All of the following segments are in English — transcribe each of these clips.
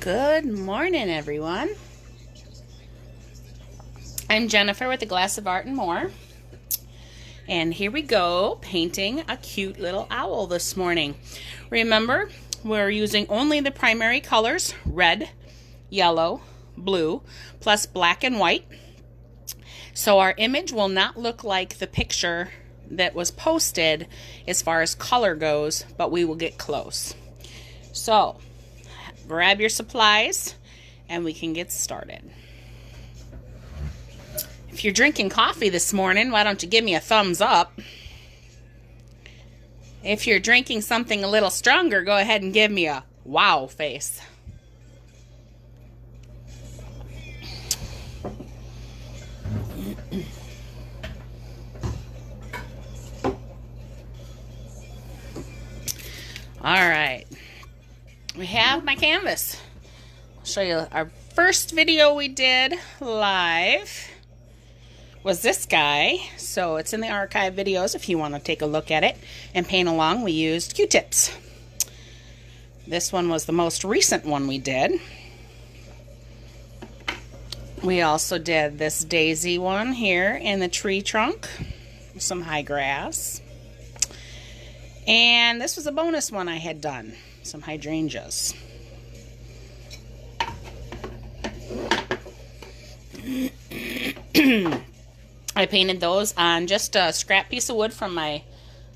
Good morning, everyone. I'm Jennifer with A Glass of Art and More. And here we go, painting a cute little owl this morning. Remember, we're using only the primary colors, red, yellow, blue, plus black and white. So our image will not look like the picture that was posted as far as color goes, but we will get close. So, grab your supplies and we can get started. If you're drinking coffee this morning, why don't you give me a thumbs up? If you're drinking something a little stronger, go ahead and give me a wow face. All right, we have my canvas. I'll show you our first video we did live was this guy. So it's in the archive videos if you want to take a look at it and paint along. We used Q-tips. This one was the most recent one we did. We also did this daisy one here in the tree trunk, some high grass. And this was a bonus one I had done, some hydrangeas. I painted those on just a scrap piece of wood from my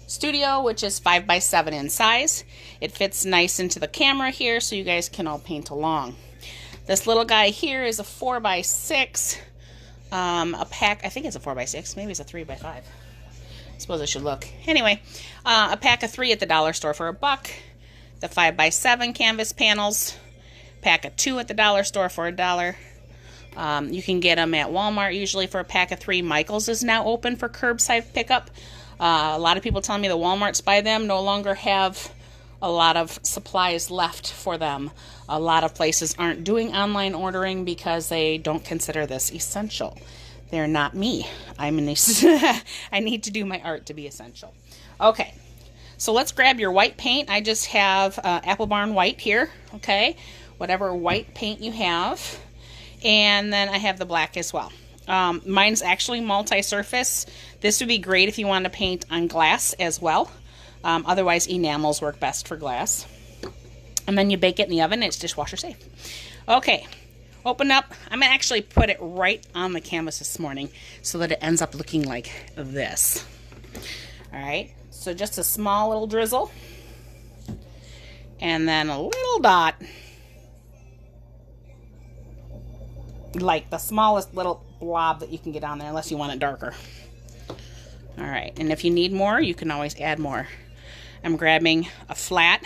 studio, which is 5x7 in size. It fits nice into the camera here, so you guys can all paint along. This little guy here is a 4x6, a pack. I think it's a 4x6, maybe it's a 3x5. I suppose I should look. Anyway, a pack of 3 at the dollar store for $1. The 5x7 canvas panels, pack of 2 at the dollar store for $1. You can get them at Walmart usually for a pack of 3. Michael's is now open for curbside pickup. A lot of people telling me the Walmarts by them no longer have a lot of supplies left for them. A lot of places aren't doing online ordering because they don't consider this essential. They're not me. I need to do my art to be essential. Okay, so let's grab your white paint. I just have Apple Barn white here, okay? Whatever white paint you have. And then I have the black as well. Mine's actually multi-surface. This would be great if you want to paint on glass as well. Otherwise, enamels work best for glass. And then you bake it in the oven. It's dishwasher safe. Okay, open up. I'm going to actually put it right on the canvas this morning so that it ends up looking like this. All right, so just a small little drizzle. And then a little dot. Like the smallest little blob that you can get on there, unless you want it darker. All right, and if you need more, you can always add more. I'm grabbing a flat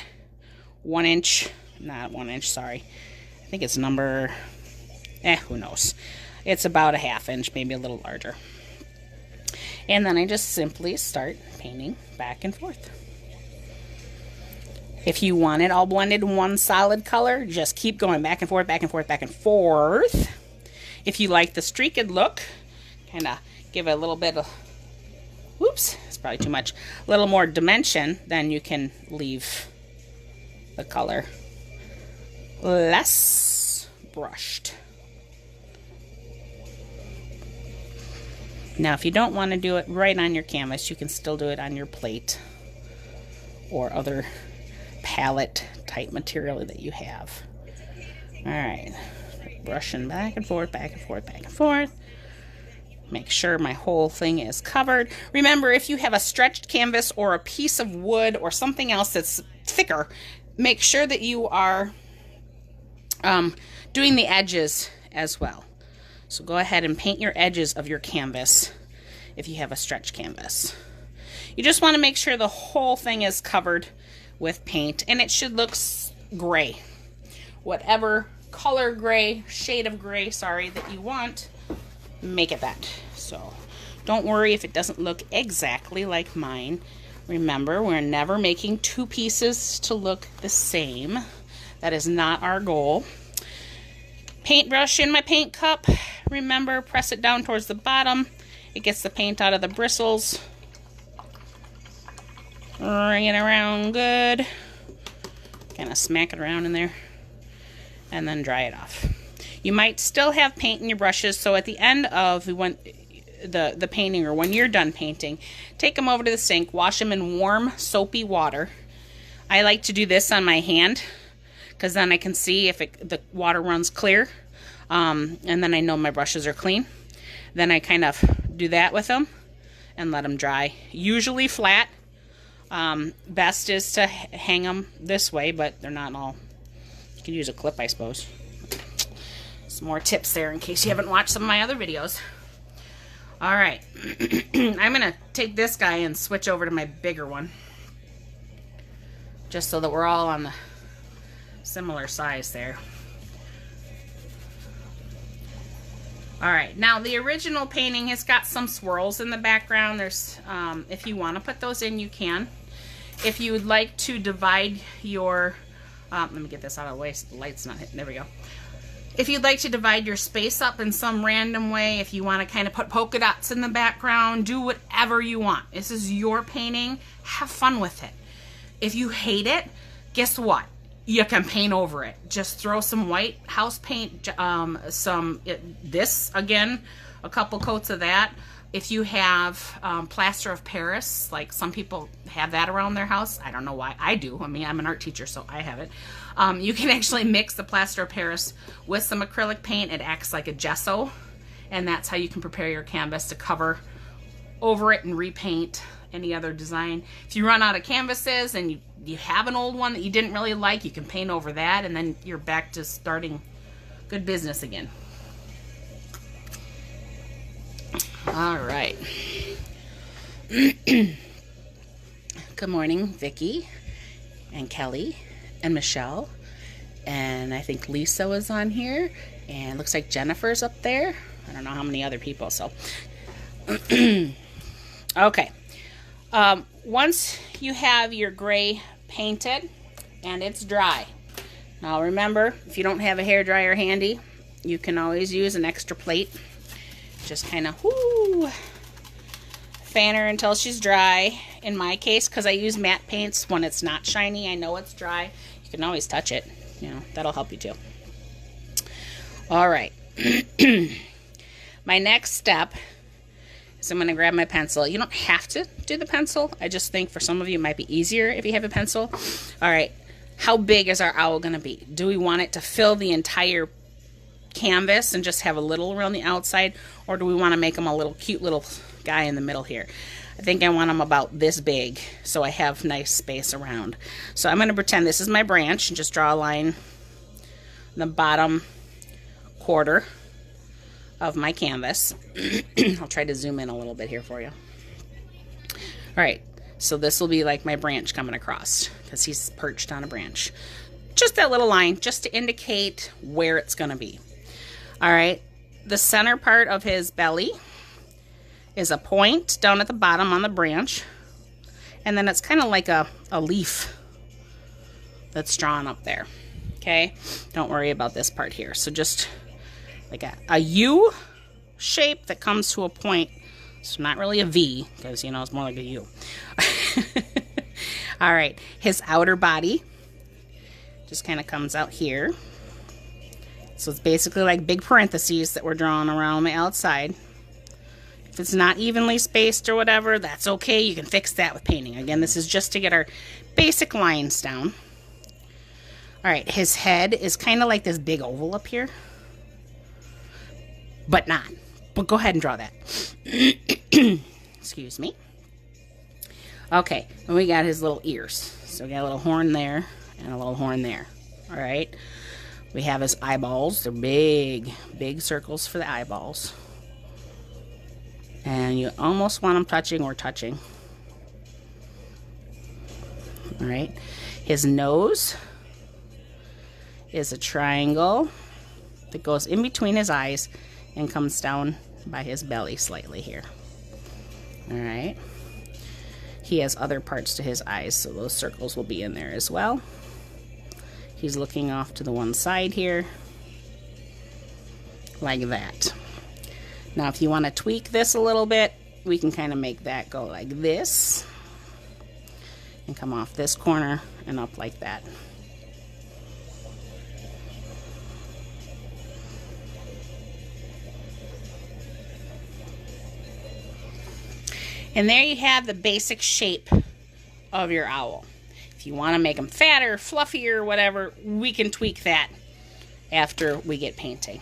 1 inch, not 1 inch, sorry. I think it's number, who knows. It's about a 1/2 inch, maybe a little larger. And then I just simply start painting back and forth. If you want it all blended in one solid color, just keep going back and forth, back and forth, back and forth. If you like the streaked look, kind of give it a little bit of, whoops, it's probably too much, a little more dimension, then you can leave the color less brushed. Now, if you don't want to do it right on your canvas, you can still do it on your plate or other palette type material that you have. All right. Brushing back and forth, back and forth, back and forth. Make sure my whole thing is covered. Remember, if you have a stretched canvas or a piece of wood or something else that's thicker, make sure that you are doing the edges as well. So go ahead and paint your edges of your canvas if you have a stretched canvas. You just want to make sure the whole thing is covered with paint, and it should look gray. Whatever color gray, shade of gray, sorry, that you want, make it that. So don't worry if it doesn't look exactly like mine. Remember, we're never making 2 pieces to look the same. That is not our goal. Paintbrush in my paint cup. Remember, press it down towards the bottom. It gets the paint out of the bristles. Ring it around good. Kind of smack it around in there. and then dry it off. You might still have paint in your brushes, so at the end of the painting, or when you're done painting, take them over to the sink, wash them in warm soapy water. I like to do this on my hand because then I can see if the water runs clear, and then I know my brushes are clean. Then I kind of do that with them and let them dry, usually flat. Best is to hang them this way, but they're not all. You can use a clip, I suppose. Some more tips there in case you haven't watched some of my other videos. All right, I'm gonna take this guy and switch over to my bigger one, just so that we're all on the similar size there. All right, now the original painting has got some swirls in the background. There's, if you want to put those in, you can. If you would like to divide your, let me get this out of the way so the light's not hitting. There we go. If you'd like to divide your space up in some random way, if you want to kind of put polka dots in the background, do whatever you want. This is your painting. Have fun with it. If you hate it, guess what? You can paint over it. Just throw some white house paint, this, again, a couple coats of that. If you have plaster of Paris, like some people have that around their house, I don't know why. I do. I mean, I'm an art teacher, so I have it. You can actually mix the plaster of Paris with some acrylic paint. It acts like a gesso, and that's how you can prepare your canvas to cover over it and repaint any other design. If you run out of canvases and you have an old one that you didn't really like, you can paint over that, and then you're back to starting good business again. All right. Good morning, Vicki and Kelly and Michelle, and I think Lisa was on here, and looks like Jennifer's up there. I don't know how many other people, so okay. Once you have your gray painted and it's dry, now remember, if you don't have a hairdryer handy, you can always use an extra plate. Just kind of fan her until she's dry. In my case, because I use matte paints, when it's not shiny, I know it's dry. You can always touch it. You know, that'll help you too. All right. My next step is I'm going to grab my pencil. You don't have to do the pencil. I just think for some of you it might be easier if you have a pencil. All right. How big is our owl going to be? Do we want it to fill the entire canvas and just have a little around the outside, or do we want to make them a little cute little guy in the middle here? I think I want them about this big so I have nice space around. So I'm going to pretend this is my branch and just draw a line in the bottom quarter of my canvas. I'll try to zoom in a little bit here for you. All right, so this will be like my branch coming across because he's perched on a branch. Just that little line just to indicate where it's going to be. All right, the center part of his belly is a point down at the bottom on the branch, and then it's kind of like a leaf that's drawn up there. Okay, don't worry about this part here. So just like a U shape that comes to a point. It's not really a V because, you know, it's more like a U. All right, his outer body just kind of comes out here. So it's basically like big parentheses that we're drawing around the outside. If it's not evenly spaced or whatever, that's okay. You can fix that with painting. Again, this is just to get our basic lines down. All right, his head is kind of like this big oval up here. But not. But go ahead and draw that. Excuse me. Okay, and we got his little ears. So we got a little horn there and a little horn there. All right. We have his eyeballs. They're big, big circles for the eyeballs. And you almost want them touching or touching. All right. His nose is a triangle that goes in between his eyes and comes down by his belly slightly here. All right. He has other parts to his eyes, so those circles will be in there as well. He's looking off to the one side here, like that. Now, if you want to tweak this a little bit, we can kind of make that go like this and come off this corner and up like that. And there you have the basic shape of your owl. If you want to make them fatter, fluffier, whatever, we can tweak that after we get painting.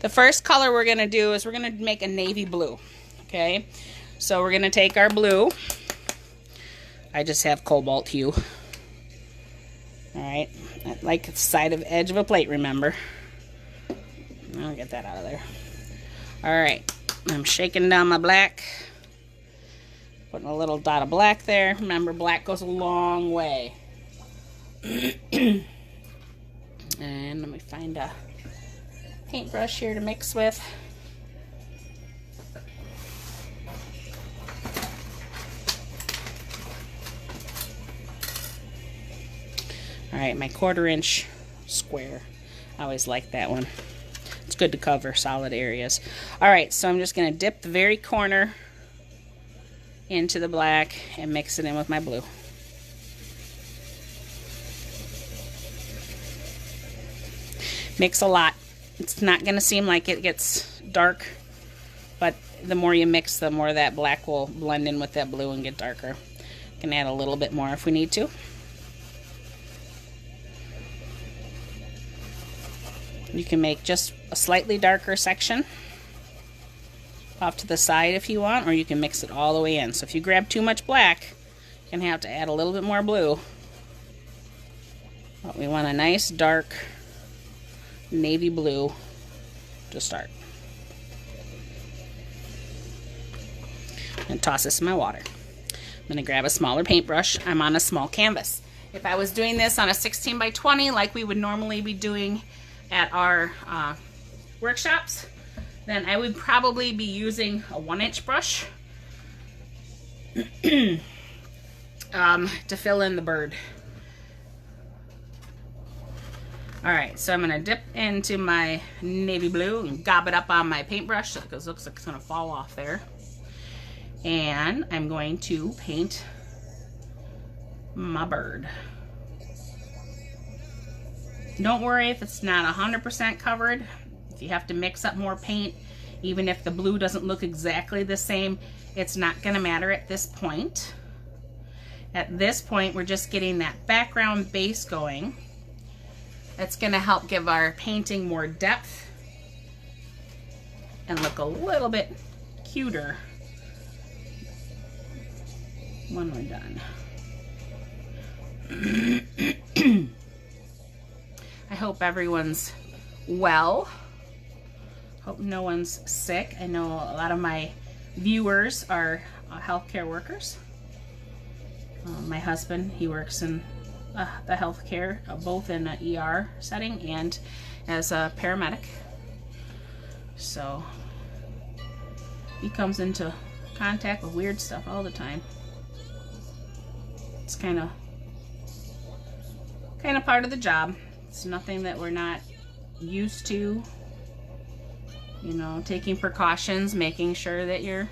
The first color we're going to do is we're going to make a navy blue. Okay, so we're going to take our blue. I just have cobalt hue. Alright, like the side of edge of a plate, remember. I'll get that out of there. Alright, I'm shaking down my black. Putting a little dot of black there. Remember, black goes a long way. And let me find a paintbrush here to mix with. Alright, my 1/4 inch square. I always like that one. It's good to cover solid areas. Alright, so I'm just going to dip the very corner into the black and mix it in with my blue. Mix a lot. It's not going to seem like it gets dark, but the more you mix, the more that black will blend in with that blue and get darker. Can add a little bit more if we need to. You can make just a slightly darker section off to the side if you want, or you can mix it all the way in. So if you grab too much black, you're going to have to add a little bit more blue. But we want a nice dark navy blue to start. And toss this in my water. I'm going to grab a smaller paintbrush. I'm on a small canvas. If I was doing this on a 16 by 20 like we would normally be doing at our workshops, then I would probably be using a 1-inch brush to fill in the bird. Alright, so I'm going to dip into my navy blue and gob it up on my paintbrush because it looks like it's going to fall off there. And I'm going to paint my bird. Don't worry if it's not 100% covered. If you have to mix up more paint, even if the blue doesn't look exactly the same, it's not going to matter at this point. At this point, we're just getting that background base going. That's going to help give our painting more depth and look a little bit cuter when we're done. I hope everyone's well. Hope no one's sick. I know a lot of my viewers are healthcare workers. My husband, he works in the healthcare, both in an ER setting and as a paramedic. So he comes into contact with weird stuff all the time. It's kind of part of the job. It's nothing that we're not used to. You know, taking precautions, making sure that you're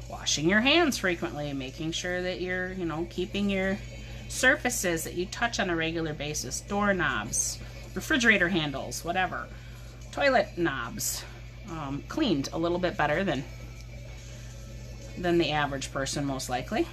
washing your hands frequently, making sure that you're, you know, keeping your surfaces that you touch on a regular basis, doorknobs, refrigerator handles, whatever, toilet knobs, cleaned a little bit better than the average person, most likely.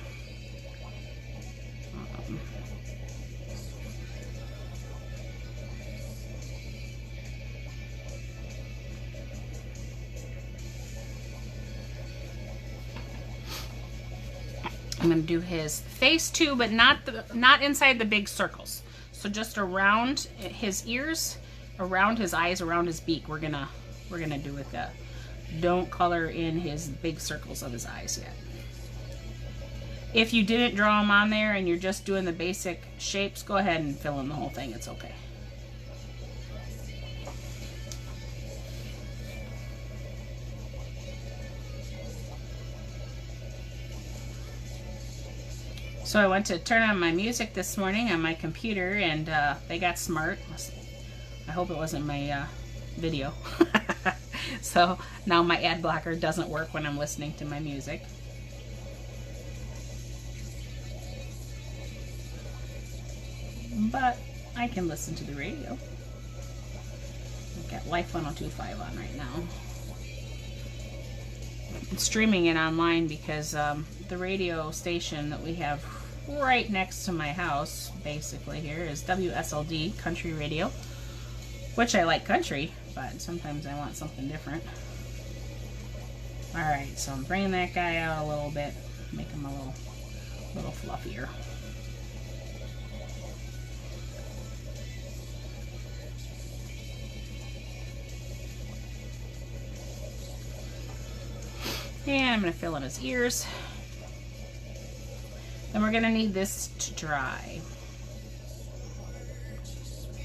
I'm going to do his face too, but not inside the big circles. So just around his ears, around his eyes, around his beak. We're gonna do it. Don't color in his big circles of his eyes yet. If you didn't draw them on there and you're just doing the basic shapes, go ahead and fill in the whole thing. It's okay. So I went to turn on my music this morning on my computer, and they got smart. I hope it wasn't my video. So now my ad blocker doesn't work when I'm listening to my music. But I can listen to the radio. I've got Life 102.5 on right now. streaming it online because the radio station that we have right next to my house, basically here, is WSLD Country Radio, which I like country, but sometimes I want something different. Alright, so I'm bringing that guy out a little bit, make him a little fluffier. And I'm going to fill in his ears. Then we're going to need this to dry.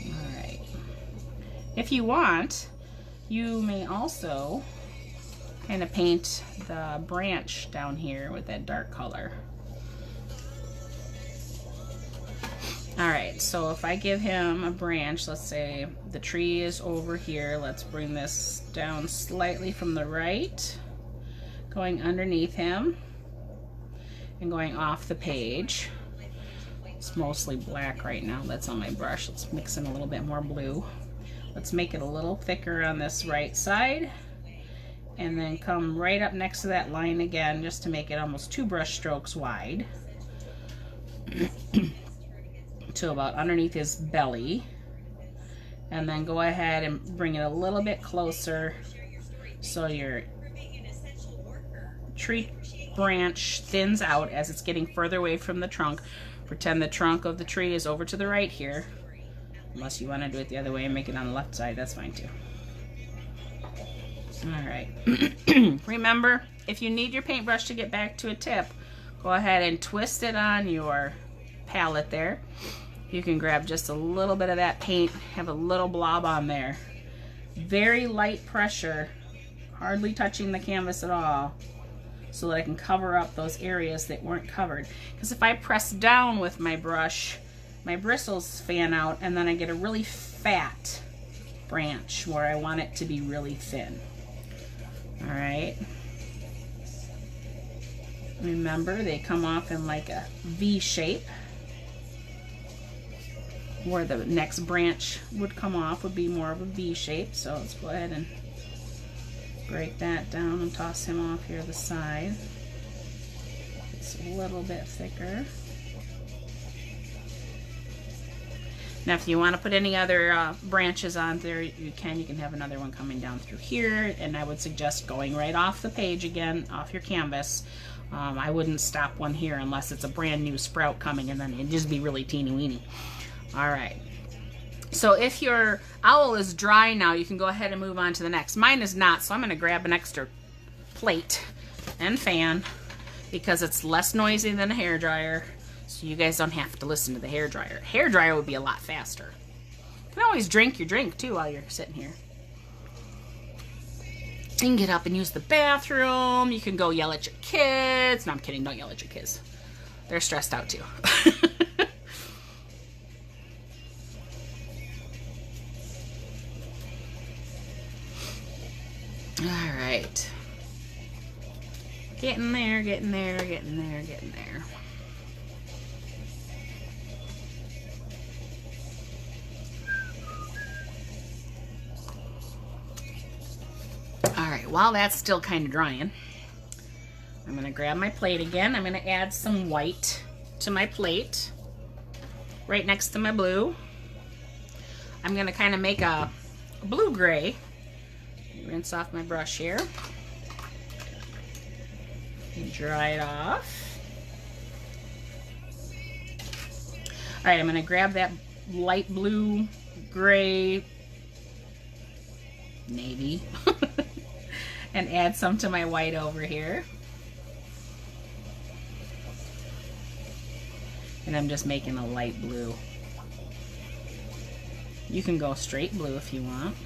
Alright. If you want, you may also kind of paint the branch down here with that dark color. Alright, so if I give him a branch, let's say the tree is over here. Let's bring this down slightly from the right, going underneath him and going off the page. It's mostly black right now that's on my brush. Let's mix in a little bit more blue. Let's make it a little thicker on this right side and then come right up next to that line again just to make it almost 2 brush strokes wide to about underneath his belly, and then go ahead and bring it a little bit closer so your tree branch thins out as it's getting further away from the trunk. Pretend the trunk of the tree is over to the right here, unless you want to do it the other way and make it on the left side, that's fine too. Alright, remember, if you need your paintbrush to get back to a tip, go ahead and twist it on your palette there. You can grab just a little bit of that paint, have a little blob on there. Very light pressure, hardly touching the canvas at all, so that I can cover up those areas that weren't covered. Because if I press down with my brush, my bristles fan out and then I get a really fat branch where I want it to be really thin. Alright. Remember, they come off in like a V shape. Where the next branch would come off would be more of a V shape. So let's go ahead and break that down and toss him off here to the side. It's a little bit thicker. Now if you want to put any other branches on there, you can. You can have another one coming down through here, and I would suggest going right off the page again, off your canvas. I wouldn't stop one here unless it's a brand new sprout coming, and then it'd just be really teeny weeny. Alright. So if your owl is dry now, you can go ahead and move on to the next. Mine is not, so I'm going to grab an extra plate and fan because it's less noisy than a hairdryer, so you guys don't have to listen to the hairdryer. Hairdryer would be a lot faster. You can always drink your drink too while you're sitting here. You can get up and use the bathroom. You can go yell at your kids. No, I'm kidding. Don't yell at your kids. They're stressed out too. Alright. Getting there, getting there, getting there, getting there. Alright, while that's still kind of drying, I'm going to grab my plate again. I'm going to add some white to my plate right next to my blue. I'm going to kind of make a blue-gray. Rinse off my brush here and dry it off. Alright, I'm going to grab that light blue, gray, navy and add some to my white over here. And I'm just making a light blue. You can go straight blue if you want.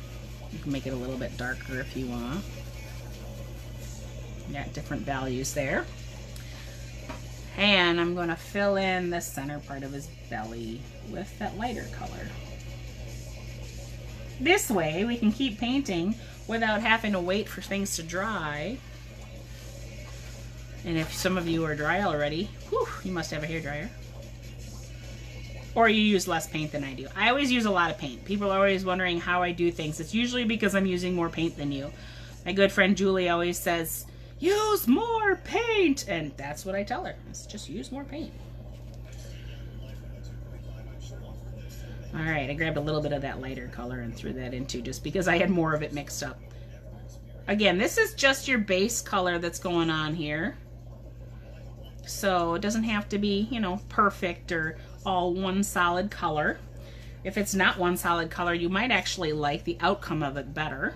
You can make it a little bit darker if you want. You got different values there. And I'm going to fill in the center part of his belly with that lighter color. This way we can keep painting without having to wait for things to dry. And if some of you are dry already, whew, you must have a hairdryer. Or you use less paint than I do. I always use a lot of paint. People are always wondering how I do things. It's usually because I'm using more paint than you. My good friend Julie always says, use more paint. And that's what I tell her. It's just use more paint. All right, I grabbed a little bit of that lighter color and threw that into just because I had more of it mixed up. Again, this is just your base color that's going on here. So it doesn't have to be, you know, perfect or all one solid color. If it's not one solid color, you might actually like the outcome of it better.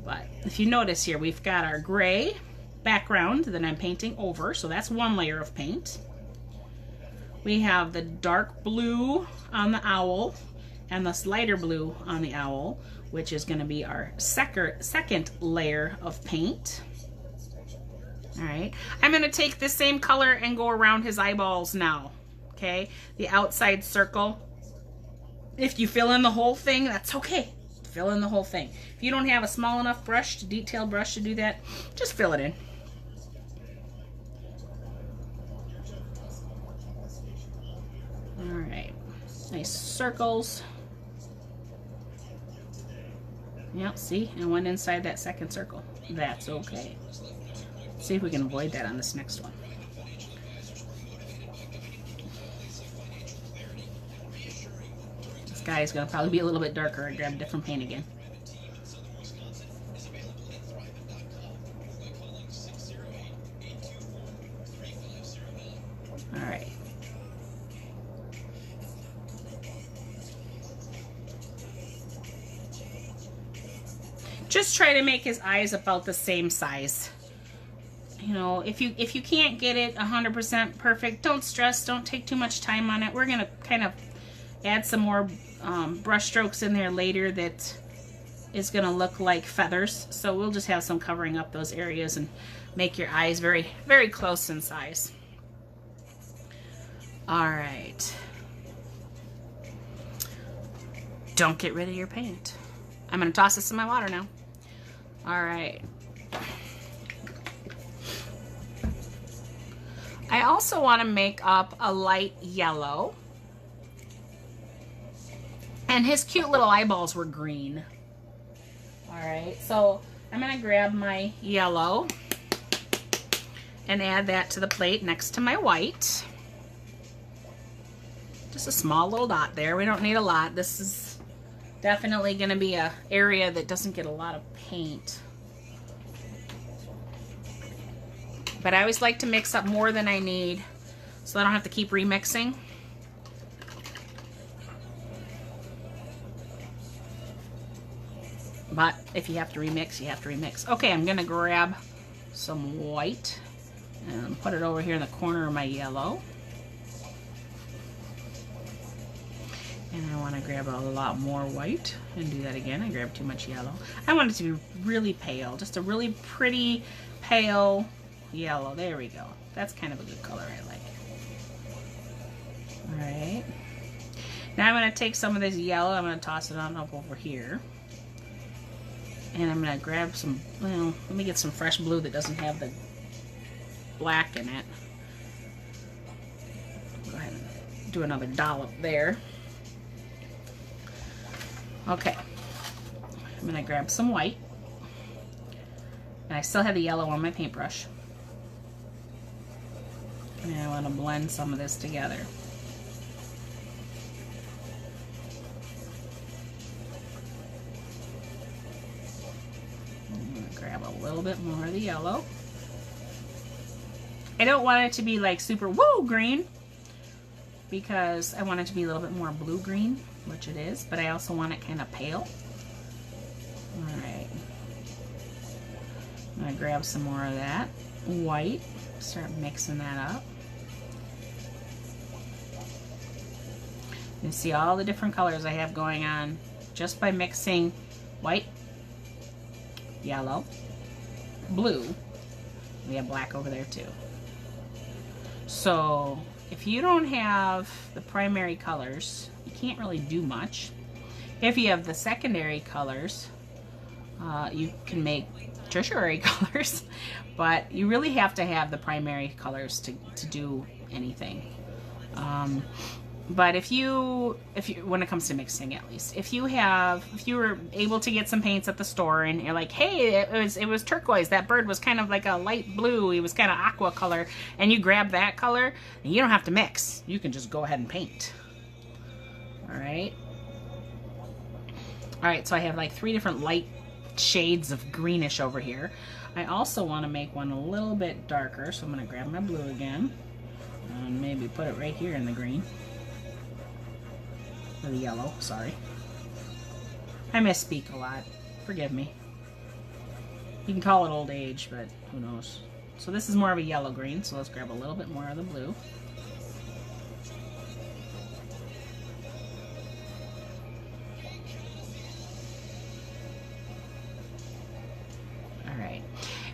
But if you notice here, we've got our gray background that I'm painting over. So that's one layer of paint. We have the dark blue on the owl and this lighter blue on the owl, which is going to be our second layer of paint. All right, I'm going to take this same color and go around his eyeballs now. Okay, the outside circle. If you fill in the whole thing, that's okay. Fill in the whole thing. If you don't have a small enough brush, detail brush to do that, just fill it in. All right, nice circles. Yep, see, I went inside that second circle. That's okay. See if we can avoid that on this next one. This guy is going to probably be a little bit darker. I grabbed different paint again. All right. Just try to make his eyes about the same size. You know, if you can't get it 100% perfect, don't stress. Don't take too much time on it. We're gonna kind of add some more brush strokes in there later that is gonna look like feathers. So we'll just have some covering up those areas and make your eyes very, very close in size. All right. Don't get rid of your paint. I'm gonna toss this in my water now. All right. I also want to make up a light yellow. And his cute little eyeballs were green. All right, so I'm going to grab my yellow and add that to the plate next to my white. Just a small little dot there. We don't need a lot. This is definitely going to be an area that doesn't get a lot of paint. But I always like to mix up more than I need so I don't have to keep remixing. But if you have to remix, you have to remix. Okay, I'm going to grab some white and put it over here in the corner of my yellow. And I want to grab a lot more white and do that again. I grabbed too much yellow. I want it to be really pale, just a really pretty pale yellow. There we go. That's kind of a good color I like. All right. Now I'm going to take some of this yellow. I'm going to toss it on up over here. And I'm going to grab some, well, let me get some fresh blue that doesn't have the black in it. Go ahead and do another dollop there. Okay. I'm going to grab some white. And I still have the yellow on my paintbrush. And I want to blend some of this together. I'm going to grab a little bit more of the yellow. I don't want it to be like super woo green because I want it to be a little bit more blue green, which it is, but I also want it kind of pale. Alright. I'm going to grab some more of that white, start mixing that up. You can see all the different colors I have going on just by mixing white, yellow, blue. We have black over there too. So if you don't have the primary colors, you can't really do much. If you have the secondary colors, you can make tertiary colors, but you really have to have the primary colors to do anything. But if you, when it comes to mixing, at least, if you were able to get some paints at the store and you're like, hey, it was turquoise, that bird was kind of like a light blue, he was kind of aqua color, and you grab that color, you don't have to mix. You can just go ahead and paint. All right. All right, so I have like 3 different light shades of greenish over here. I also want to make one a little bit darker, so I'm going to grab my blue again and maybe put it right here in the green. Or the yellow, sorry. I misspeak a lot. Forgive me. You can call it old age, but who knows. So this is more of a yellow green, so let's grab a little bit more of the blue. Alright.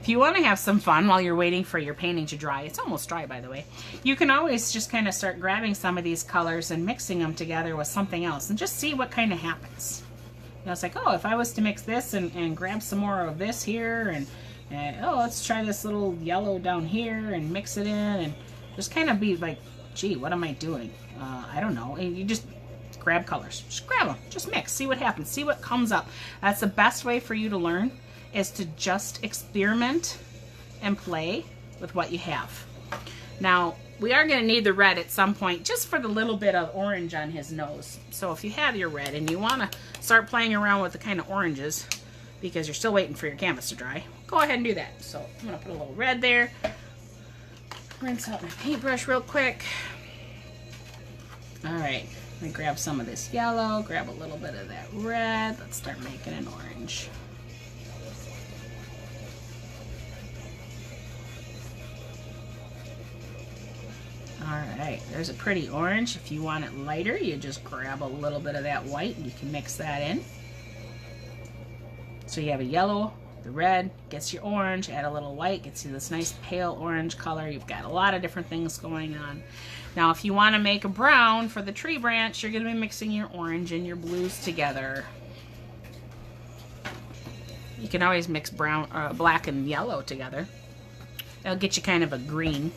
If you want to have some fun while you're waiting for your painting to dry, it's almost dry by the way, you can always just kind of start grabbing some of these colors and mixing them together with something else and just see what kind of happens. You know, it's like, oh, if I was to mix this and grab some more of this here and oh, let's try this little yellow down here and mix it in and just kind of be like, gee, what am I doing? I don't know. And you just grab colors. Just grab them. Just mix. See what happens. See what comes up. That's the best way for you to learn, is to just experiment and play with what you have. Now, we are going to need the red at some point just for the little bit of orange on his nose. So if you have your red and you want to start playing around with the kind of oranges because you're still waiting for your canvas to dry, go ahead and do that. So I'm going to put a little red there. Rinse out my paintbrush real quick. All right, I'm going to grab some of this yellow, grab a little bit of that red. Let's start making an orange. Alright, there's a pretty orange. If you want it lighter, you just grab a little bit of that white and you can mix that in. So you have a yellow, the red, gets your orange, add a little white, gets you this nice pale orange color. You've got a lot of different things going on. Now if you want to make a brown for the tree branch, you're going to be mixing your orange and your blues together. You can always mix brown, black and yellow together. That'll get you kind of a green.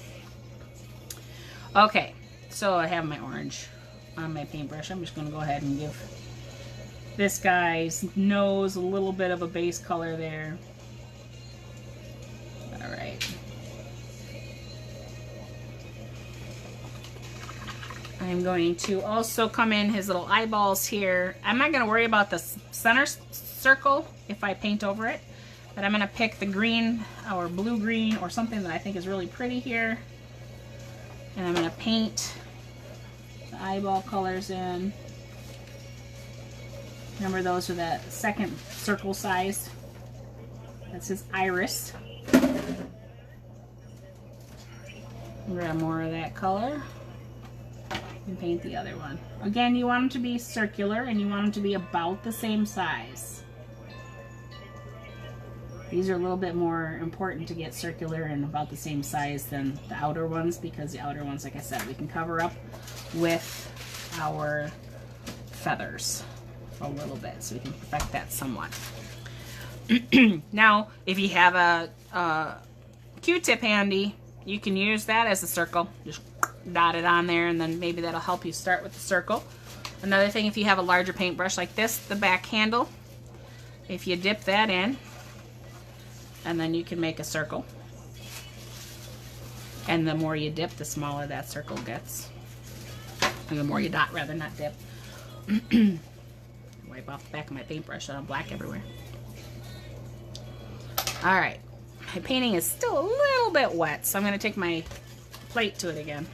Okay, so I have my orange on my paintbrush. I'm just going to go ahead and give this guy's nose a little bit of a base color there. Alright. I'm going to also come in his little eyeballs here. I'm not going to worry about the center circle if I paint over it, but I'm going to pick the green or blue-green or something that I think is really pretty here. And I'm going to paint the eyeball colors in. Remember, those are the second circle size. That's his iris. Grab more of that color and paint the other one. Again, you want them to be circular and you want them to be about the same size. These are a little bit more important to get circular and about the same size than the outer ones, because the outer ones, like I said, we can cover up with our feathers a little bit, so we can perfect that somewhat. Now, if you have a Q-tip handy, you can use that as a circle. Just dot it on there, and then maybe that'll help you start with the circle. Another thing, if you have a larger paintbrush like this, the back handle, if you dip that in, and then you can make a circle. And the more you dip, the smaller that circle gets. And the more you dot, rather, not dip. Wipe off the back of my paintbrush so I don't black everywhere. Alright. My painting is still a little bit wet, so I'm going to take my plate to it again.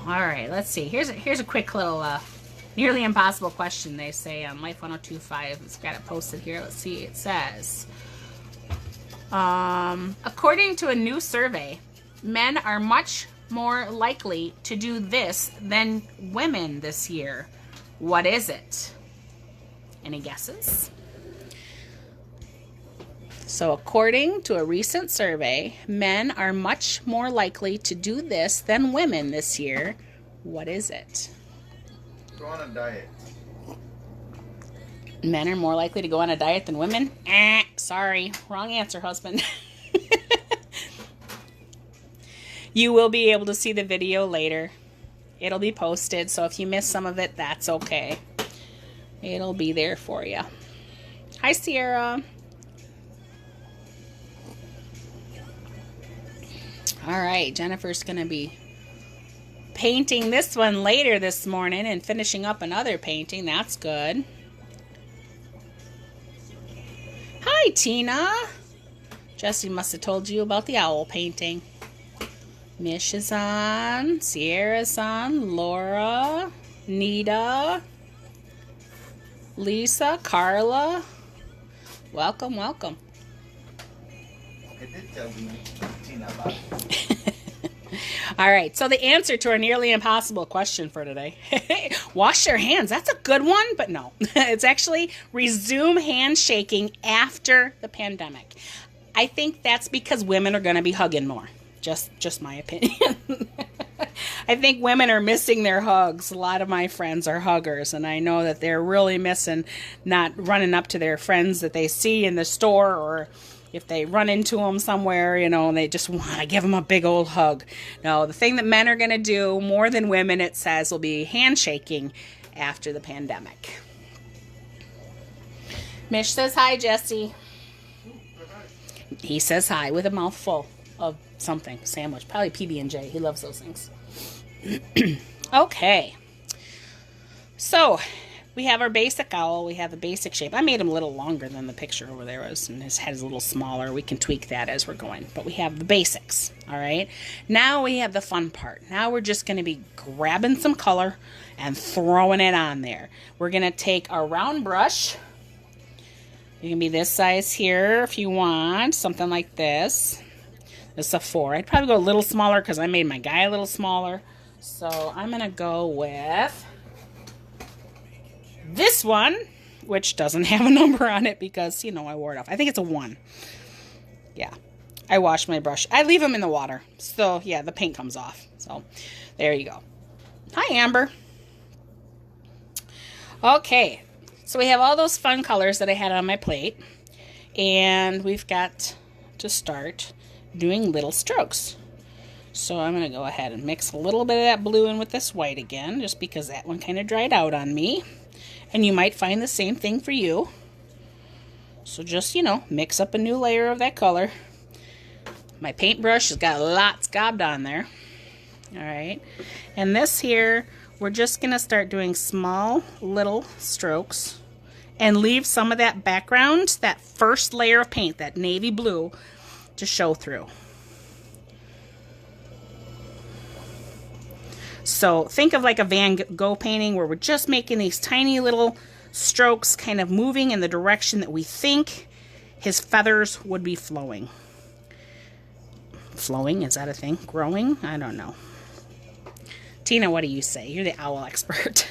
All right, let's see. Here's a quick little nearly impossible question, they say on Life 1025. It's got it posted here. Let's see. It says, according to a new survey, men are much more likely to do this than women this year. What is it? Any guesses? So according to a recent survey, men are much more likely to do this than women this year. What is it? Go on a diet. Men are more likely to go on a diet than women? Sorry. Wrong answer, husband. You will be able to see the video later. It'll be posted, so if you miss some of it, that's okay. It'll be there for you. Hi, Sierra. All right, Jennifer's going to be painting this one later this morning and finishing up another painting. That's good. Hi, Tina. Jessie must have told you about the owl painting. Mish is on. Sierra's on. Laura. Nita. Lisa. Carla. Welcome, welcome. I did tell Tina about it. All right, so the answer to our nearly impossible question for today. Wash your hands. That's a good one, but no. It's actually resume handshaking after the pandemic. I think that's because women are going to be hugging more. Just my opinion. I think women are missing their hugs. A lot of my friends are huggers, and I know that they're really missing not running up to their friends that they see in the store, or if they run into them somewhere, you know, and they just want to give them a big old hug. No, the thing that men are going to do more than women, it says, will be handshaking after the pandemic. Mish says hi, Jesse. He says hi with a mouthful of something, sandwich, probably PB&J. He loves those things. Okay, so we have our basic owl. We have the basic shape. I made him a little longer than the picture over there was, and his head is a little smaller. We can tweak that as we're going, but we have the basics. All right, now we have the fun part. Now we're just going to be grabbing some color and throwing it on there. We're going to take a round brush. You can be this size here if you want, something like this. This is a 4. I'd probably go a little smaller because I made my guy a little smaller. So I'm going to go with this one, which doesn't have a number on it because, you know, I wore it off. I think it's a 1. Yeah. I wash my brush. I leave them in the water. So, yeah, the paint comes off. So, there you go. Hi, Amber. Okay. So, we have all those fun colors that I had on my plate. And we've got to start doing little strokes. So I'm going to go ahead and mix a little bit of that blue in with this white again, just because that one kind of dried out on me. And you might find the same thing for you. So just, you know, mix up a new layer of that color. My paintbrush has got lots gobbed on there. All right. And this here, we're just going to start doing small little strokes and leave some of that background, that first layer of paint, that navy blue, to show through. So think of like a Van Gogh painting where we're just making these tiny little strokes, kind of moving in the direction that we think his feathers would be flowing. Flowing, is that a thing? Growing? I don't know. Tina, what do you say? You're the owl expert.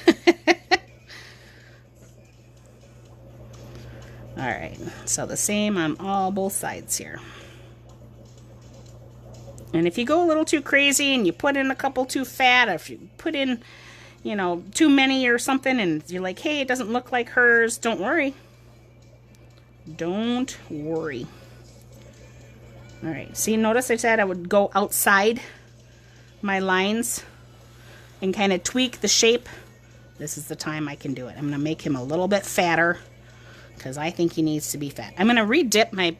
All right, so the same on both sides here. And if you go a little too crazy and you put in a couple too fat, or if you put in, you know, too many or something, and you're like, hey, it doesn't look like hers, don't worry. Don't worry. All right, see, notice I said I would go outside my lines and kind of tweak the shape. This is the time I can do it. I'm going to make him a little bit fatter because I think he needs to be fat. I'm going to re-dip my...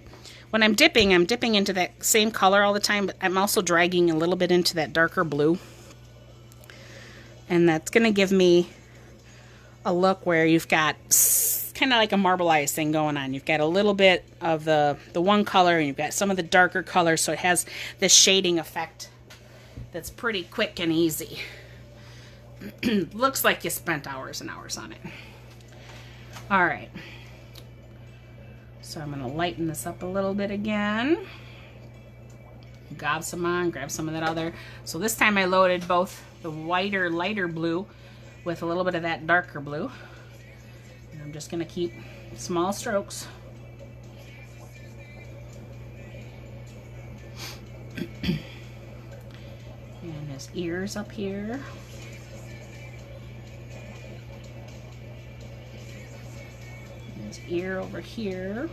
When I'm dipping into that same color all the time, but I'm also dragging a little bit into that darker blue. And that's going to give me a look where you've got kind of like a marbleized thing going on. You've got a little bit of the one color, and you've got some of the darker colors, so it has this shading effect that's pretty quick and easy. Looks like you spent hours and hours on it. All right. So I'm going to lighten this up a little bit again. Gob some on, grab some of that other. So this time I loaded both the whiter, lighter blue with a little bit of that darker blue. And I'm just going to keep small strokes. And his ears up here. his ear over here.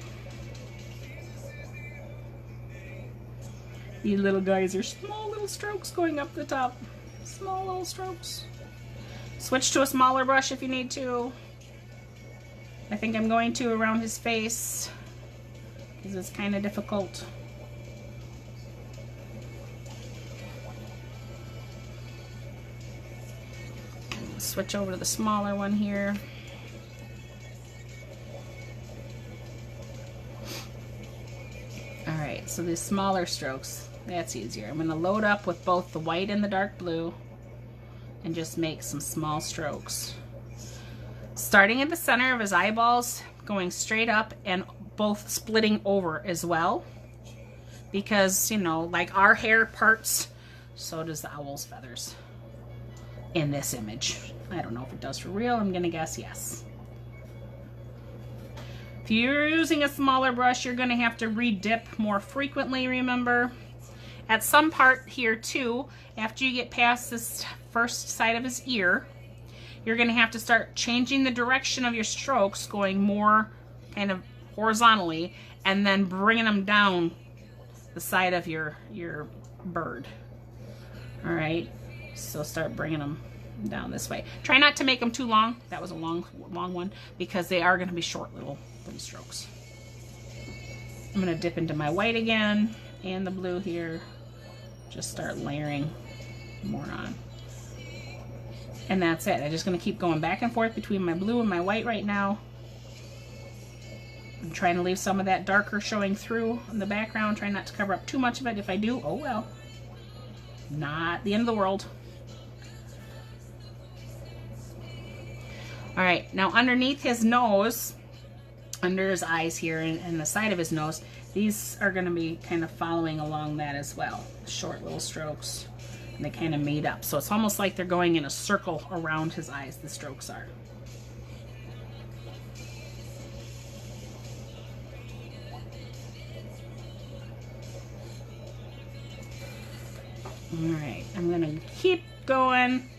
These little guys are small little strokes going up the top. Small little strokes. Switch to a smaller brush if you need to. I think I'm going to around his face because it's kind of difficult. Switch over to the smaller one here. Alright, so these smaller strokes, that's easier. I'm going to load up with both the white and the dark blue and just make some small strokes. Starting at the center of his eyeballs, going straight up and both splitting over as well. Because, you know, like our hair parts, so does the owl's feathers in this image. I don't know if it does for real. I'm going to guess yes. If you're using a smaller brush, you're going to have to re-dip more frequently, remember. At some part here too, after you get past this first side of his ear, you're going to have to start changing the direction of your strokes, going more kind of horizontally, and then bringing them down the side of your bird. All right, so start bringing them down this way. Try not to make them too long. That was a long one, because they are going to be short little strokes. I'm going to dip into my white again and the blue here. Just start layering more on. And that's it. I'm just going to keep going back and forth between my blue and my white right now. I'm trying to leave some of that darker showing through in the background. Try not to cover up too much of it. If I do, oh well. Not the end of the world. Alright, now underneath his nose, under his eyes here and the side of his nose, these are going to be kind of following along that as well. Short little strokes. And they kind of made up. So it's almost like they're going in a circle around his eyes, the strokes are. Alright, I'm going to keep going.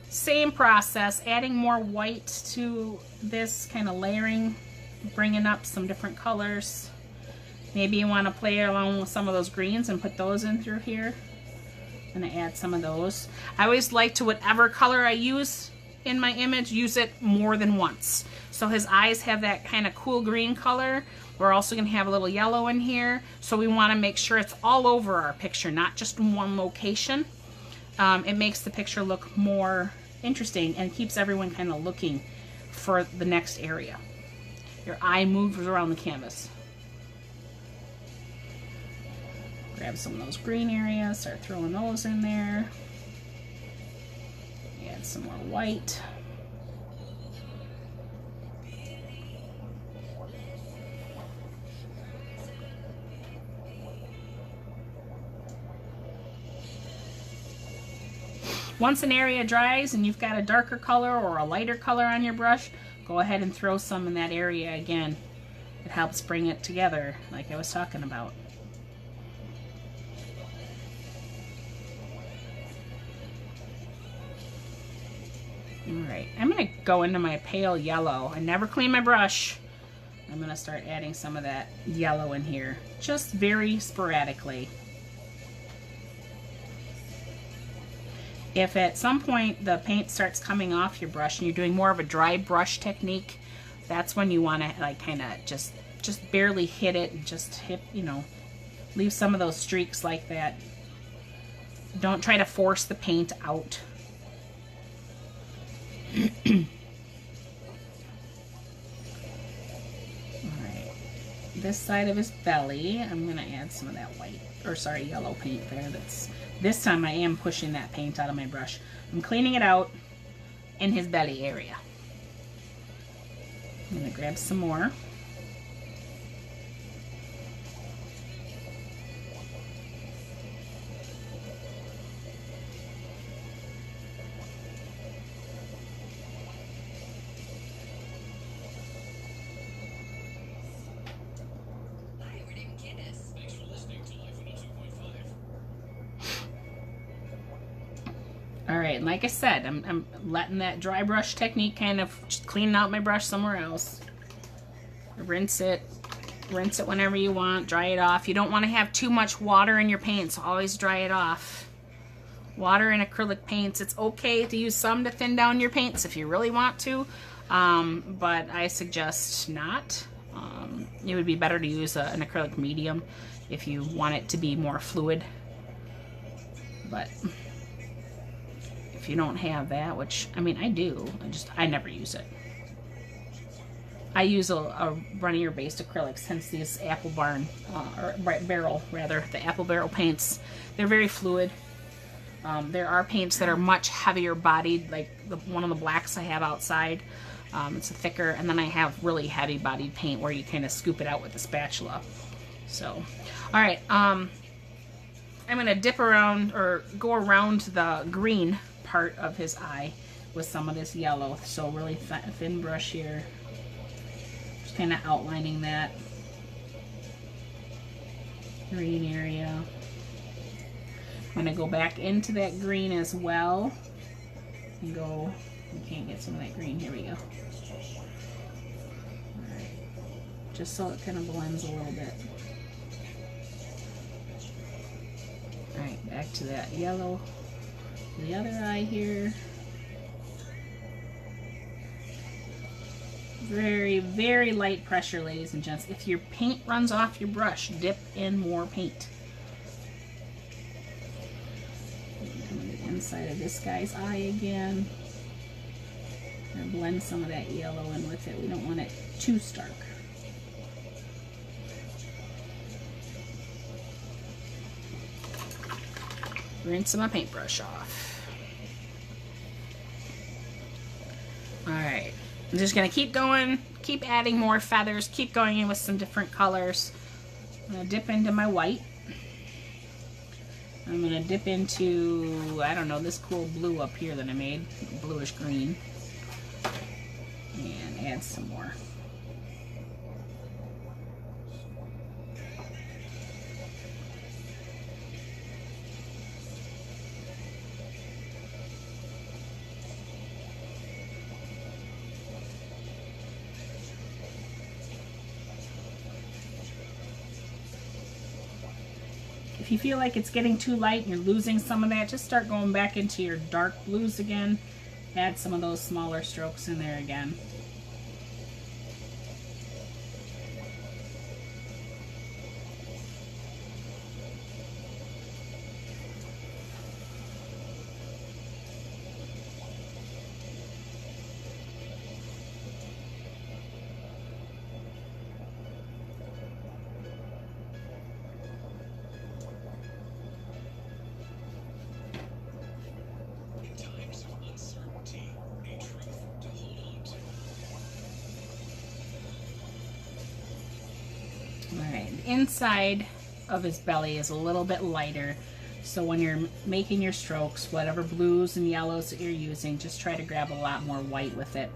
Same process, adding more white to this, kind of layering, bringing up some different colors. Maybe you want to play along with some of those greens and put those in through here. I'm going to add some of those. I always like to, whatever color I use in my image, use it more than once. So his eyes have that kind of cool green color. We're also going to have a little yellow in here. So we want to make sure it's all over our picture, not just in one location. It makes the picture look more interesting and keeps everyone kind of looking for the next area. Your eye moves around the canvas. Grab some of those green areas, start throwing those in there. Add some more white. Once an area dries and you've got a darker color or a lighter color on your brush, go ahead and throw some in that area again. It helps bring it together like I was talking about. Alright, I'm going to go into my pale yellow. I never clean my brush. I'm going to start adding some of that yellow in here, just very sporadically. If at some point the paint starts coming off your brush and you're doing more of a dry brush technique, that's when you want to like kind of just barely hit it and just hit, you know, leave some of those streaks like that. Don't try to force the paint out. Alright, this side of his belly, I'm going to add some of that white, or sorry, yellow paint there. This time I am pushing that paint out of my brush. I'm cleaning it out in his belly area. I'm going to grab some more. Alright, like I said, I'm letting that dry brush technique kind of just cleaning out my brush somewhere else. Rinse it whenever you want, dry it off. You don't want to have too much water in your paint, so always dry it off. Water in acrylic paints, it's okay to use some to thin down your paints if you really want to, but I suggest not. It would be better to use an acrylic medium if you want it to be more fluid. But if you don't have that, which, I mean, I do, I never use it. I use a Runnier-based acrylics, hence these Apple Barn, or Barrel, rather, the Apple Barrel paints. They're very fluid. There are paints that are much heavier bodied, like one of the blacks I have outside. It's a thicker, and then I have really heavy bodied paint where you kind of scoop it out with a spatula. So, alright, I'm going to dip around, or go around the green part of his eye with some of this yellow. So really thin brush here. Just kind of outlining that green area. I'm going to go back into that green as well. And go, we can't get some of that green, here we go. Alright, just so it kind of blends a little bit. Alright, back to that yellow. The other eye here. Very, very light pressure, ladies and gents. If your paint runs off your brush, dip in more paint. Come to the inside of this guy's eye again. And blend some of that yellow in with it. We don't want it too stark. Rinse my paintbrush off. Alright, I'm just going to keep going, keep adding more feathers, keep going in with some different colors. I'm going to dip into my white. I'm going to dip into, I don't know, this cool blue up here that I made, bluish green. And add some more. If you feel like it's getting too light and you're losing some of that, just start going back into your dark blues again. Add some of those smaller strokes in there again. Alright, the inside of his belly is a little bit lighter, so when you're making your strokes, whatever blues and yellows that you're using, just try to grab a lot more white with it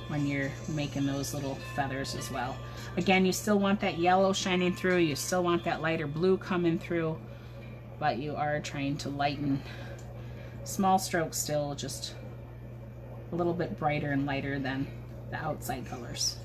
when you're making those little feathers as well. Again, you still want that yellow shining through, you still want that lighter blue coming through, but you are trying to lighten. Small strokes still, just a little bit brighter and lighter than the outside colors.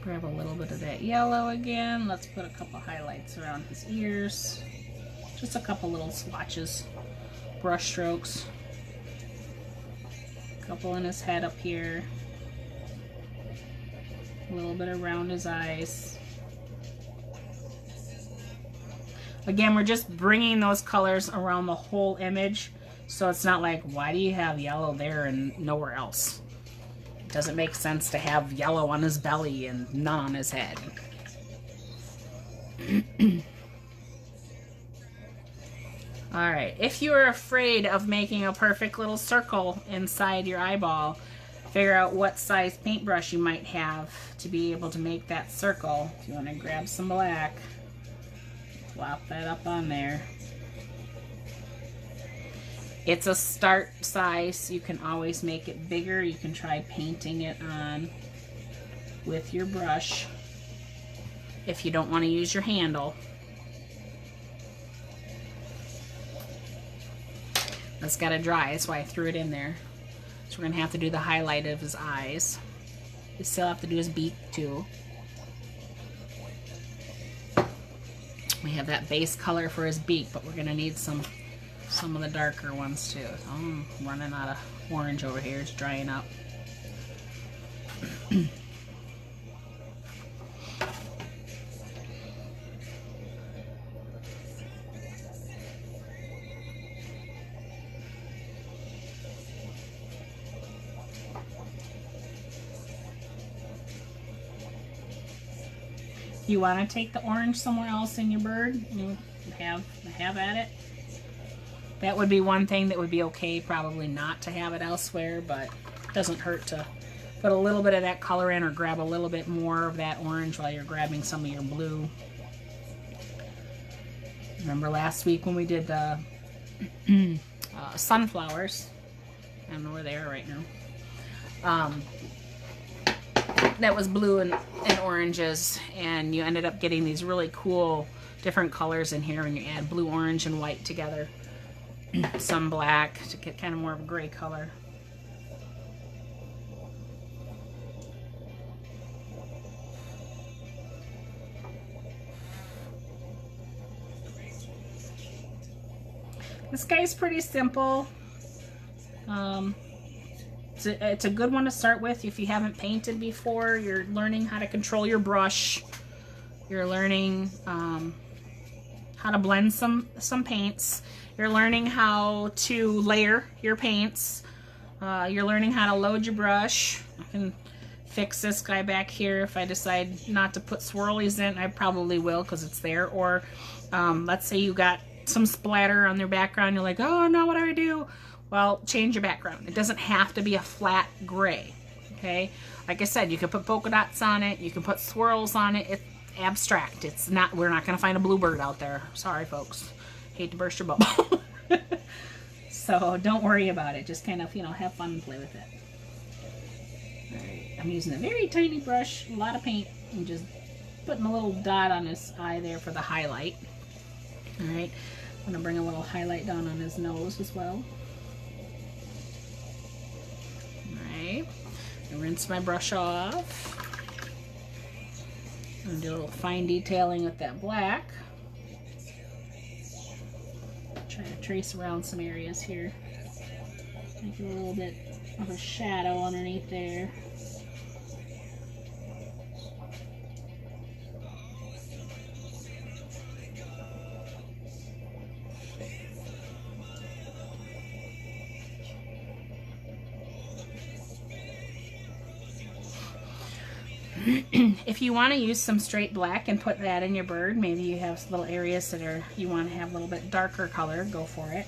Grab a little bit of that yellow again. Let's put a couple highlights around his ears. Just a couple little swatches, brush strokes. A couple in his head up here. A little bit around his eyes. Again, we're just bringing those colors around the whole image, so it's not like, why do you have yellow there and nowhere else? It doesn't make sense to have yellow on his belly and none on his head. All right, if you're afraid of making a perfect little circle inside your eyeball, figure out what size paintbrush you might have to be able to make that circle. If you want to grab some black, plop that up on there. It's a start size. You can always make it bigger. You can try painting it on with your brush if you don't want to use your handle. It's got to dry, that's why I threw it in there. So we're going to have to do the highlight of his eyes. We still have to do his beak too. We have that base color for his beak, but we're going to need some of the darker ones too. So I'm running out of orange over here, it's drying up. You want to take the orange somewhere else in your bird? You have at it. That would be one thing that would be okay, probably not to have it elsewhere, but it doesn't hurt to put a little bit of that color in or grab a little bit more of that orange while you're grabbing some of your blue. Remember last week when we did the sunflowers? I don't know where they are right now. That was blue and oranges, and you ended up getting these really cool different colors in here when you add blue, orange, and white together. Some black to get kind of more of a gray color. This guy's pretty simple. It's a good one to start with if you haven't painted before. You're learning how to control your brush. You're learning how to blend some paints. You're learning how to layer your paints. You're learning how to load your brush. I can fix this guy back here if I decide not to put swirlies in. I probably will because it's there. Or let's say you got some splatter on their background. You're like, oh no, what do I do? Well, change your background. It doesn't have to be a flat gray, okay? Like I said, you can put polka dots on it. You can put swirls on it. It's abstract. It's not. We're not going to find a bluebird out there. Sorry, folks. Hate to burst your bubble. So don't worry about it. Just kind of, have fun and play with it. All right. I'm using a very tiny brush, a lot of paint, and just putting a little dot on his eye there for the highlight. All right. I'm going to bring a little highlight down on his nose as well. I rinse my brush off. And do a little fine detailing with that black. Try to trace around some areas here. Make a little bit of a shadow underneath there. If you want to use some straight black and put that in your bird, maybe you have little areas that you want to have a little bit darker color, go for it.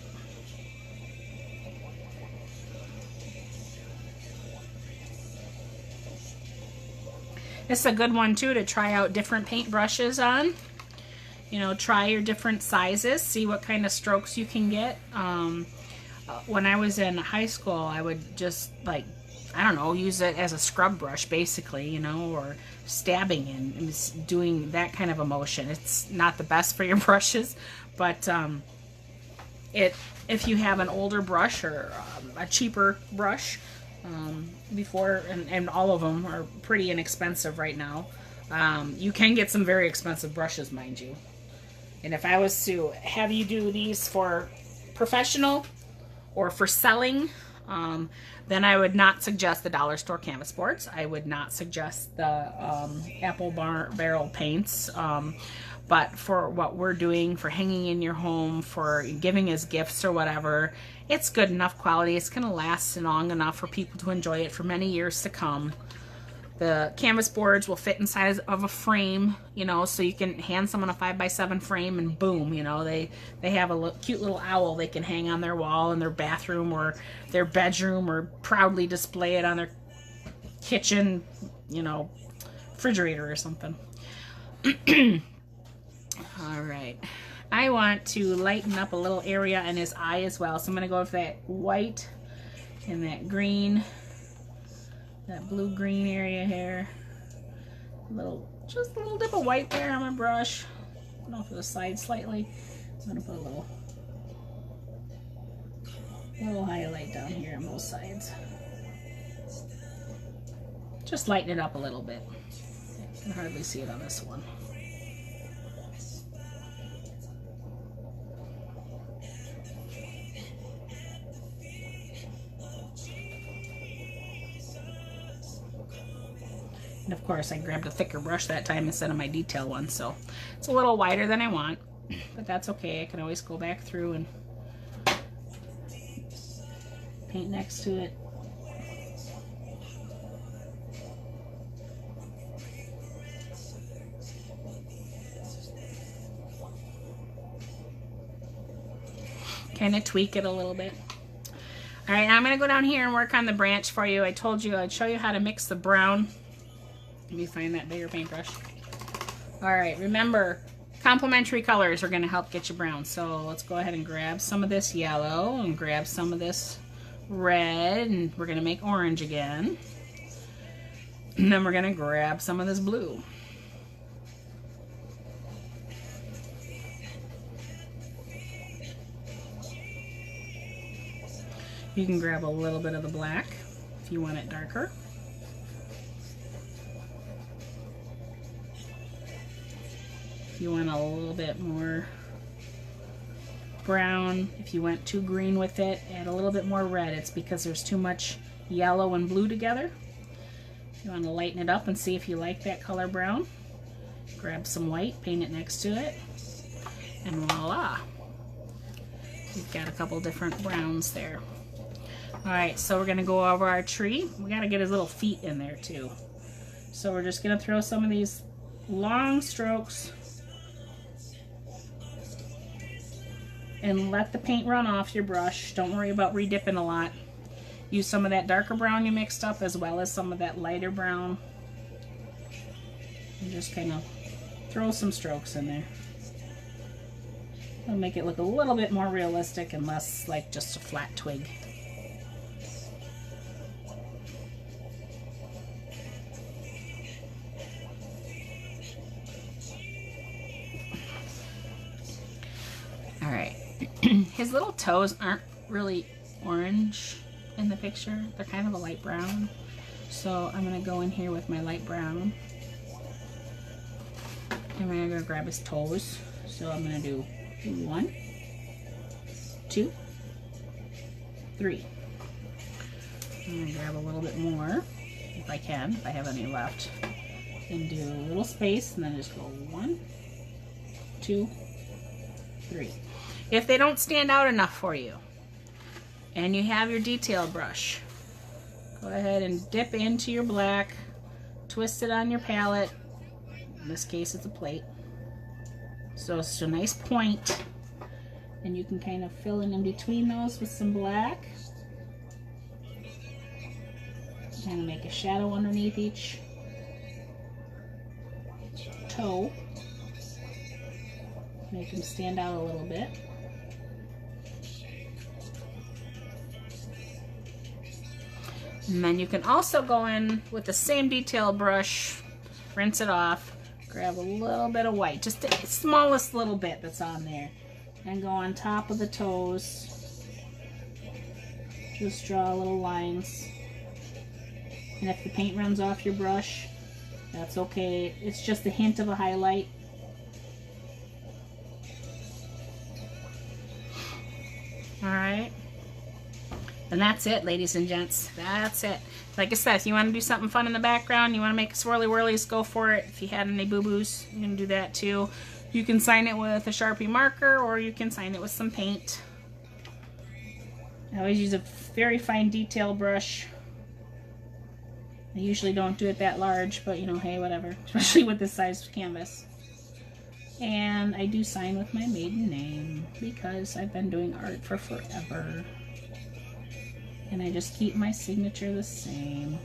This is a good one too to try out different paint brushes on. Try your different sizes, see what kind of strokes you can get. When I was in high school, I would just use it as a scrub brush basically, or stabbing and doing that kind of a motion. It's not the best for your brushes, but if you have an older brush or a cheaper brush, and all of them are pretty inexpensive right now. You can get some very expensive brushes, mind you. And if I was to have you do these for professional or for selling, then I would not suggest the dollar store canvas boards. I would not suggest the apple barrel paints. But for what we're doing, for hanging in your home, for giving as gifts or whatever, it's good enough quality. It's going to last long enough for people to enjoy it for many years to come. The canvas boards will fit inside of a frame, you know, so you can hand someone a 5x7 frame and boom, you know, they have a cute little owl they can hang on their wall in their bathroom or their bedroom, or proudly display it on their kitchen, you know, refrigerator or something. All right. I want to lighten up a little area in his eye as well. So I'm going to go with that white and that green. That blue-green area here. Just a little dip of white there on my brush. Going off to the side slightly. I'm going to put a little highlight down here on both sides. Just lighten it up a little bit. You can hardly see it on this one. And of course I grabbed a thicker brush that time instead of my detail one, so it's a little wider than I want, but that's okay. I can always go back through and paint next to it. Kind of tweak it a little bit. All right, now I'm going to go down here and work on the branch for you. I told you I'd show you how to mix the brown. Let me find that bigger paintbrush. All right, remember, complementary colors are going to help get you brown. So let's go ahead and grab some of this yellow and grab some of this red, and we're going to make orange again. And then we're going to grab some of this blue. You can grab a little bit of the black if you want it darker. If you want a little bit more brown, if you went too green with it, add a little bit more red. It's because there's too much yellow and blue together. You want to lighten it up and see if you like that color brown. Grab some white, paint it next to it, and voila. We've got a couple different browns there. Alright, so we're going to go over our tree. We got to get his little feet in there too. So we're just going to throw some of these long strokes and let the paint run off your brush. Don't worry about redipping a lot. Use some of that darker brown you mixed up as well as some of that lighter brown. And just kind of throw some strokes in there. It'll make it look a little bit more realistic and less like just a flat twig. Alright. His little toes aren't really orange in the picture. They're kind of a light brown. So I'm going to go in here with my light brown. And we're going to grab his toes. So I'm going to do 1, 2, 3. I'm going to grab a little bit more, if I can, if I have any left. And do a little space, and then just go 1, 2, 3. If they don't stand out enough for you, and you have your detail brush, go ahead and dip into your black, twist it on your palette. In this case, it's a plate. So it's a nice point, and you can kind of fill in between those with some black. Kind of make a shadow underneath each toe. Make them stand out a little bit. And then you can also go in with the same detail brush, rinse it off, grab a little bit of white, just the smallest little bit that's on there, and go on top of the toes. Just draw little lines. And if the paint runs off your brush, that's okay. It's just a hint of a highlight. Alright. And that's it, ladies and gents. That's it. Like I said, if you want to do something fun in the background, you want to make swirly whirlies, go for it. If you had any boo-boos, you can do that too. You can sign it with a Sharpie marker, or you can sign it with some paint. I always use a very fine detail brush. I usually don't do it that large, but you know, hey, whatever. Especially with this size canvas. And I do sign with my maiden name because I've been doing art for forever. And I just keep my signature the same.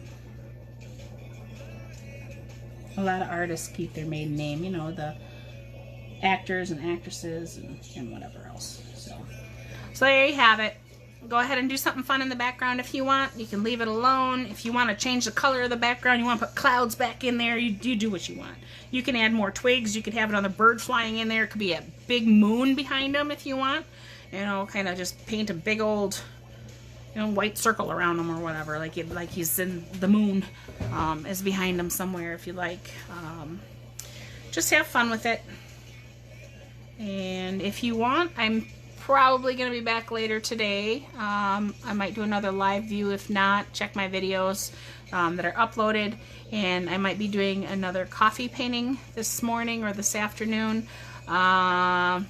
A lot of artists keep their maiden name, you know, the actors and actresses and whatever else. So there you have it. Go ahead and do something fun in the background if you want. You can leave it alone. If you want to change the color of the background, you want to put clouds back in there, you do what you want. You can add more twigs. You could have another bird flying in there. It could be a big moon behind them if you want. You know, kind of just paint a big old, you know, white circle around them or whatever, like he's in the moon is behind him somewhere if you like. Just have fun with it. And if you want, I'm probably going to be back later today. I might do another live view. If not, check my videos that are uploaded. And I might be doing another coffee painting this morning or this afternoon. I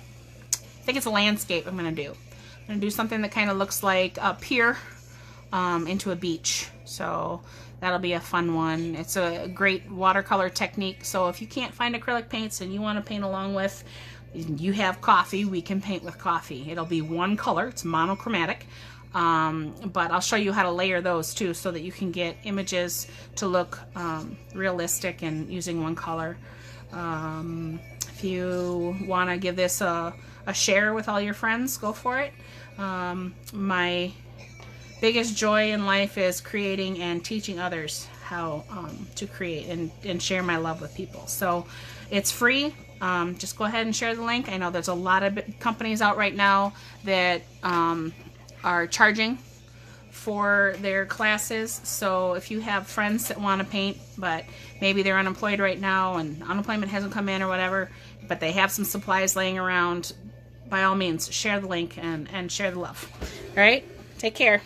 think it's a landscape I'm going to do. I'm going to do something that kind of looks like a pier into a beach. So that'll be a fun one. It's a great watercolor technique. So if you can't find acrylic paints and you want to paint along with, you have coffee, we can paint with coffee. It'll be one color, it's monochromatic, but I'll show you how to layer those too so that you can get images to look realistic and using one color. If you want to give this a share with all your friends, go for it. My biggest joy in life is creating and teaching others how to create and share my love with people. So it's free. Just go ahead and share the link. I know there's a lot of companies out right now that are charging for their classes. So if you have friends that want to paint, but maybe they're unemployed right now and unemployment hasn't come in or whatever, but they have some supplies laying around, by all means, share the link and share the love. All right? Take care.